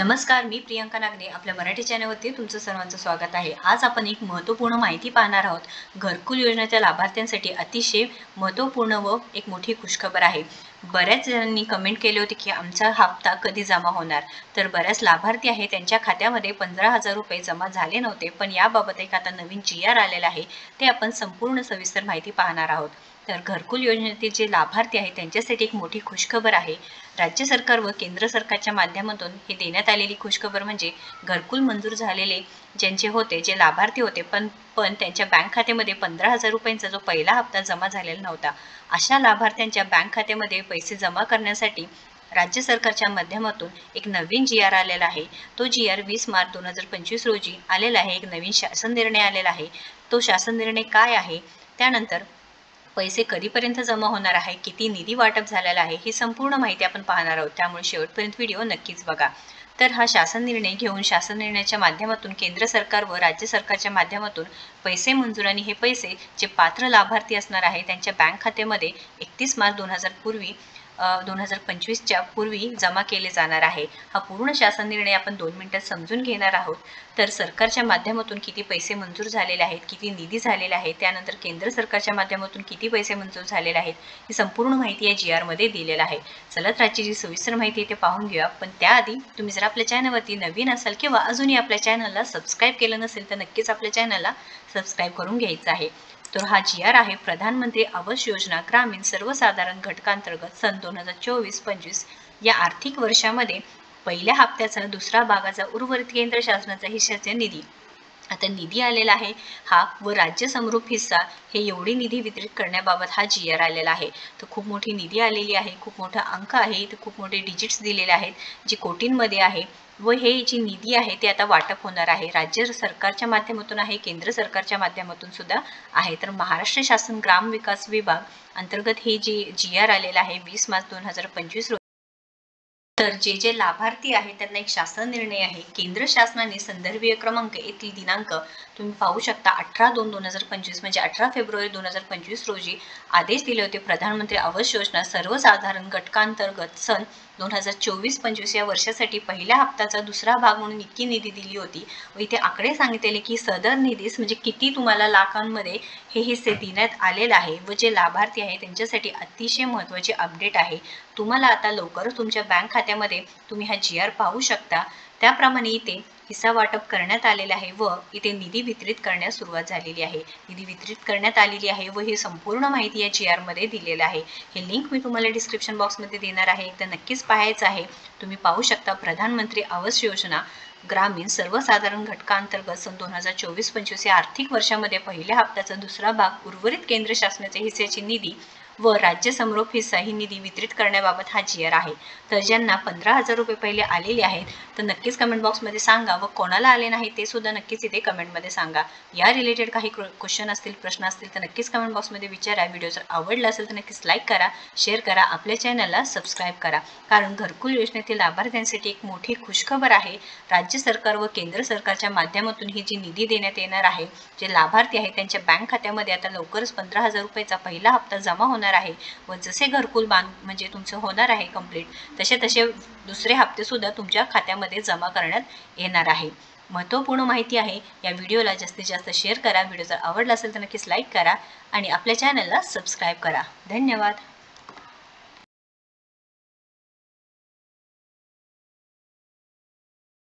नमस्कार, मी प्रियंका नागने आपल्या मराठी चॅनलवरती तुमचं सर्वांचं स्वागत आहे। आज आपण एक महत्त्वपूर्ण माहिती पाहणार आहोत। घरकुल योजनेच्या लाभार्थ्यांसाठी अतिशय महत्त्वपूर्ण व एक मोठी खुशखबर आहे। बऱ्याच जणांनी कमेंट केले होते की आमचा हप्ता कधी जमा होणार। तर बऱ्याच लाभार्थी आहे त्यांच्या खात्यामध्ये 15,000 रुपये जमा झाले नव्हते, पण याबाबत एक आता नवीन GR आलेला आहे, ते आपण संपूर्ण सविस्तर माहिती पाहणार आहोत। तर घरकुल योजनेतील जे लाभार्थी आहेत त्यांच्यासाठी एक मोठी खुशखबर आहे। राज्य सरकार व केंद्र सरकारच्या माध्यमातून हे देण्यात आलेली खुशखबर म्हणजे घरकुल मंजूर झालेले ज्यांचे होते, जे लाभार्थी होते पण त्यांच्या बँक खात्यामध्ये 15,000 रुपयांचा जो पहिला हप्ता जमा झालेला नव्हता, अशा लाभार्थ्यांच्या बँक खात्यामध्ये पैसे जमा करण्यासाठी राज्य सरकारच्या माध्यमातून एक नवीन GR आलेला आहे। तो GR 20 मार्च 2025 रोजी आलेला आहे। एक नवीन शासन निर्णय आलेला आहे। तो शासन निर्णय काय आहे, त्यानंतर पैसे कधीपर्यंत जमा होणार आहे, किती निधी वाटप झालेला आहे, ही संपूर्ण माहिती आपण पाहणार आहोत। त्यामुळे शेवटपर्यंत व्हिडिओ नक्कीच बघा। तर हा शासन निर्णय घेऊन शासन निर्णयाच्या माध्यमातून केंद्र सरकार व राज्य सरकारच्या माध्यमातून पैसे मंजूर आणि हे पैसे जे पात्र लाभार्थी असणार आहे त्यांच्या बँक खात्यामध्ये 31 मार्च 2025च्या पूर्वी जमा केले जाणार आहे। हा पूर्ण शासन निर्णय आपण 2 मिनिटात समजून घेणार आहोत। तर सरकारच्या माध्यमातून किती पैसे मंजूर झालेले आहेत, किती निधी झालेला आहे, त्यानंतर केंद्र सरकारच्या माध्यमातून किती पैसे मंजूर झालेले आहेत, ही संपूर्ण माहिती या GR मध्ये दिलेली आहे। चला तर आजची जी सविस्तर माहिती आहे ते पाहून घेऊया। पण त्याआधी तुम्ही जर आपल्या चॅनलवरती नवीन असाल किंवा अजूनही आपल्या चॅनलला सबस्क्राईब केलं नसेल तर नक्कीच आपल्या चॅनलला सबस्क्राईब करून घ्यायचं आहे। तर हा GR आहे प्रधानमंत्री आवास योजना ग्रामीण सर्वसाधारण घटकांतर्गत सन 2024-25 या आर्थिक वर्षामध्ये पहिल्या हप्त्याचा दुसरा भागाचा उर्वरित केंद्र शासनाचा हिस्साचा निधी। आता निधी आलेला आहे हा व राज्य समरूप हिस्सा हे एवढी निधी वितरित करण्याबाबत हा GR आलेला आहे। तर खूप मोठी निधी आलेली आहे, खूप मोठा अंक आहे, इथे खूप मोठे डिजिट्स दिलेले आहेत जे कोटींमध्ये आहे व हे जी निधी आहे ते आता वाटप होणार आहे। राज्य सरकारच्या माध्यमातून आहे, केंद्र सरकारच्या माध्यमातून सुद्धा आहे। तर महाराष्ट्र शासन ग्राम विकास विभाग अंतर्गत हे जे GR आलेला आहे 20 मार्च 2025 रोजी। तर जे लाभार्थी आहेत त्यांना एक शासन निर्णय आहे। केंद्र शासनाने संदर्भीय क्रमांक येथील दिनांक तुम्ही पाहू शकता 18/2/2025 म्हणजे 18 फेब्रुवारी 2025 रोजी आदेश दिले होते। प्रधानमंत्री आवास योजना सर्वसाधारण घटकांतर्गत सन 2024-25 या वर्षासाठी पहिल्या हप्त्याचा दुसरा भाग म्हणून इतकी निधी दिली होती व इथे आकडे सांगितलेले की सदर निधीस म्हणजे किती तुम्हाला लाखांमध्ये हे हिस्से देण्यात आलेले आहे व जे लाभार्थी आहे त्यांच्यासाठी अतिशय महत्त्वाचे अपडेट आहे। तुम्हाला आता लवकरच तुमच्या बँक खात्यामध्ये तुम्ही हा GR पाहू शकता। त्याप्रमाणे इथे हिस्सा वाटप करण्यात आलेला आहे व इथे निधी वितरित करण्यास सुरुवात झालेली आहे। निधी वितरित करण्यात आलेली आहे व ही संपूर्ण माहिती या GR मध्ये दिलेली आहे। हे लिंक मी तुम्हाला डिस्क्रिप्शन बॉक्समध्ये देणार आहे, एकदा नक्कीच पाहायचं आहे। तुम्ही पाहू शकता प्रधानमंत्री आवास योजना ग्रामीण सर्वसाधारण घटकांतर्गत सन 2024-25 या आर्थिक वर्षामध्ये पहिल्या हप्त्याचा दुसरा भाग उर्वरित केंद्र शासनाच्या हिस्स्याची निधी व राज्य समरूप हिस्सा ही निधी वितरित करण्याबाबत हा GR आहे। तर ज्यांना 15,000 रुपये पहिले आलेले आहेत तर नक्कीच कमेंट बॉक्समध्ये सांगा व कोणाला आले नाही ते सुद्धा नक्कीच इथे कमेंटमध्ये सांगा। या रिलेटेड काही क्वेश्चन असतील, प्रश्न असतील तर नक्कीच कमेंट बॉक्समध्ये विचारा। व्हिडिओ जर आवडला असेल तर नक्कीच लाईक करा, शेअर करा, आपल्या चॅनलला सबस्क्राईब करा। कारण घरकुल योजनेतील लाभार्थ्यांसाठी एक मोठी खुशखबर आहे। राज्य सरकार व केंद्र सरकारच्या माध्यमातून ही जी निधी देण्यात येणार आहे, जे लाभार्थी आहेत त्यांच्या बँक खात्यामध्ये आता लवकरच 15,000 रुपयाचा पहिला हप्ता जमा होणार आहे व जसे घरकुल म्हणजे तुमचं होणार आहे कंप्लीट, तसे दुसरे हप्ते सुद्धा तुमच्या खात्यामध्ये जमा करण्यात येणार आहे। महत्त्वपूर्ण माहिती आहे। या व्हिडिओला जास्तीत जास्त शेअर करा। व्हिडिओ जर आवडला असेल तर नक्कीच लाईक करा आणि आपल्या चॅनलला सबस्क्राईब करा। धन्यवाद।